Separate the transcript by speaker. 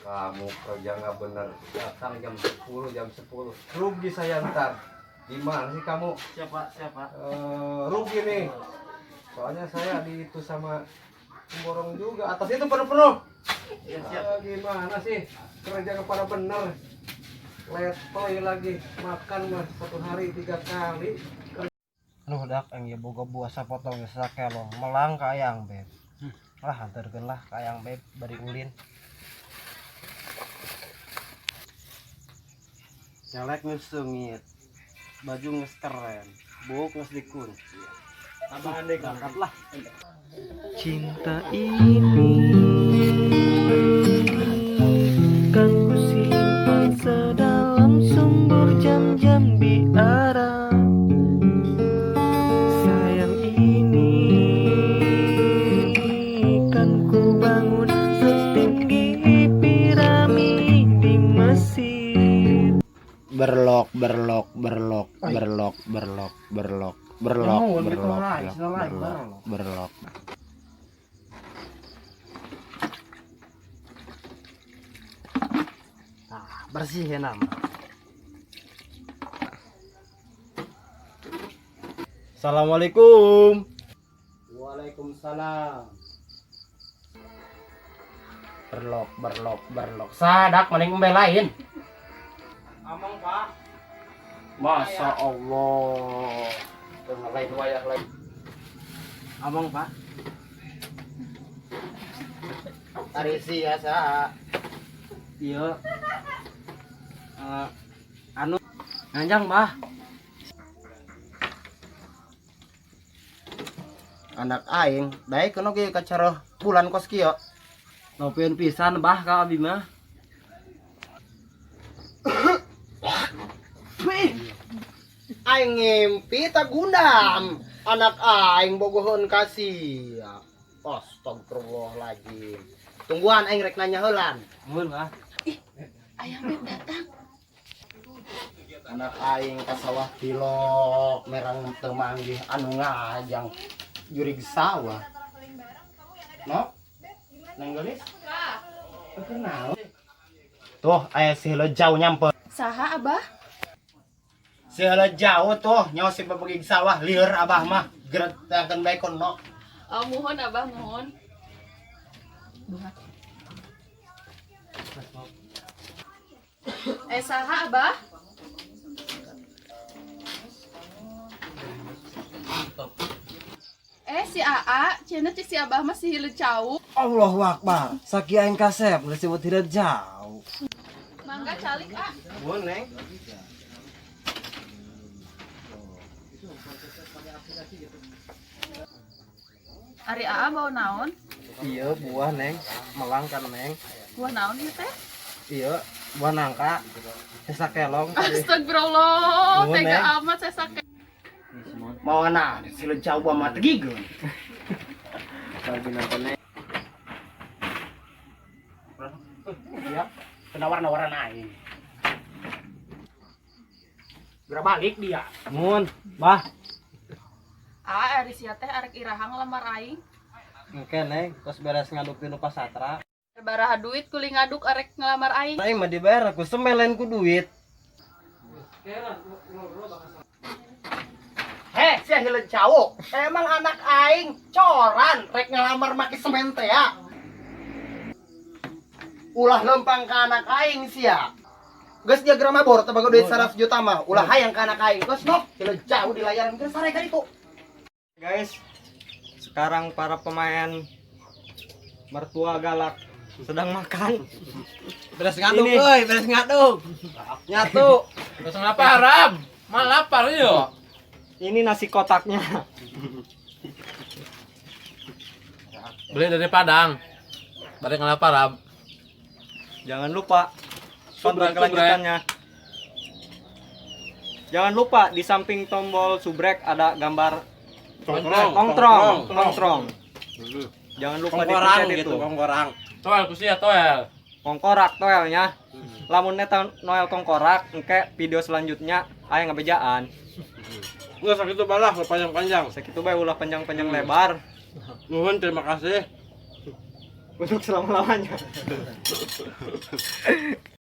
Speaker 1: Kamu kerja nggak bener, datang jam 10 rugi saya ntar. Gimana sih kamu?
Speaker 2: Siapa?
Speaker 1: Rugi nih. Soalnya saya itu sama pemborong juga. Atas itu penuh-penuh.
Speaker 2: Ya, siap.
Speaker 1: Gimana sih? Kerja nggak pada bener. Letoy lagi makan mah 1 hari 3 kali.
Speaker 3: Aduh dak yang ya boga buah sapotong ya sakelong melang ka ayang beb. Lah hantarkeun lah ka ayang beb bari ulin. Nyalek geus seungit. Baju geus keren, buuk geus dikunci. Tambahan deui angkat lah. Cinta ini kan kusimpan sedalam sumur jam-jam biara. Sayang ini kan ku bangun setinggi piramid di Mesir. Berlok nah, bersih ya nama. Assalamualaikum. Waalaikumsalam. Berlok. Sadak maning membelain. Among Pak. Masya Allah. Tengah lain wayah lain. Among Pak. Tarisi ya sa. Iya. Anu nganjang Mbah. Anak aing daek kono ge kacara bulan kos kieu. Nopieun pisan Mbah ka abi mah. Aing ngimpi tak gundam. Anak aing bogoheun ka sia. Astagfirullahaladzim. Tungguan aing rek nanya heulan. Mun Mbah.
Speaker 4: Ayang beb datang.
Speaker 3: Anak aing ka sawah pilok merang teu manggih anu ngajang jurig sawah. No? Neng gelis? Kenal. Tuh aya si heula jauh nyampe.
Speaker 4: Saha Abah?
Speaker 3: Si heula jauh tuh nyawa si babegig sawah lieur Abah mah geretakeun bae kono.
Speaker 4: Oh, mohon Abah, mohon. Saha Abah? Si Aa, cenah cek si Abah masih hilu cau.
Speaker 3: Allahu Akbar. Saki aing kasep geus disebut hideut jauh.
Speaker 4: Mangga calik A.
Speaker 3: Mun neng.
Speaker 4: Ari Aa bawa naon?
Speaker 3: Iya buah neng, melang kan neng.
Speaker 4: Buah naon ieu teh?
Speaker 3: Iya buah nangka. Sesa kelong tadi.
Speaker 4: Astagfirullah,
Speaker 3: Nuhun,
Speaker 4: tega
Speaker 3: Neng.
Speaker 4: amat saya sakit.
Speaker 3: Mau ana si heula jauh mah tegigeun. Lagi nonton neng. Ya, penawar-nawaran aing. Geura balik dia. Mun, Bah.
Speaker 4: Ari sia teh arek iraha ngelamar aing.
Speaker 3: Engke neng, tos beres ngaduk di nu pasatra.
Speaker 4: Baraha duit kuling ngaduk arek ngelamar aing.
Speaker 3: Aing mah dibayar aku semelen ku duit. Heh, sia heula cau. Emang anak aing coran rek ngalamar make semen teh ya. Ulah lempang ka anak aing sia. Geus diagram mabor teh bago duit 100 juta mah. Ulah hayang ka anak aing. Geus nok, heula jauh di layaran geus sare ka ditu. Guys, sekarang para pemain mertua galak sedang makan.
Speaker 2: Beres ngaduk euy, beres ngaduk.
Speaker 3: Nyatu.
Speaker 2: Terus lapar, Ram. Mal lapar yo.
Speaker 3: Ini nasi kotaknya.
Speaker 2: Beli dari Padang. Dari ngelapar, Ram.
Speaker 3: Jangan lupa tonton
Speaker 2: Subrek,
Speaker 3: kelanjutannya. Jangan lupa di samping tombol subrek ada gambar nongkrong. Jangan lupa
Speaker 2: Kongkorang
Speaker 3: dipencet
Speaker 2: gitu,
Speaker 3: itu.
Speaker 2: kongkorang. Toel kusi ya, toel.
Speaker 3: Kongkorak toelnya. Lamun neta Noel kongkorak, engke video selanjutnya aya ngabejaan.
Speaker 2: Enggak sakit itu balah, panjang-panjang.
Speaker 3: Sakitu bae ulah panjang-panjang lebar.
Speaker 2: Nuhun, terima kasih.
Speaker 3: untuk selama-lamanya.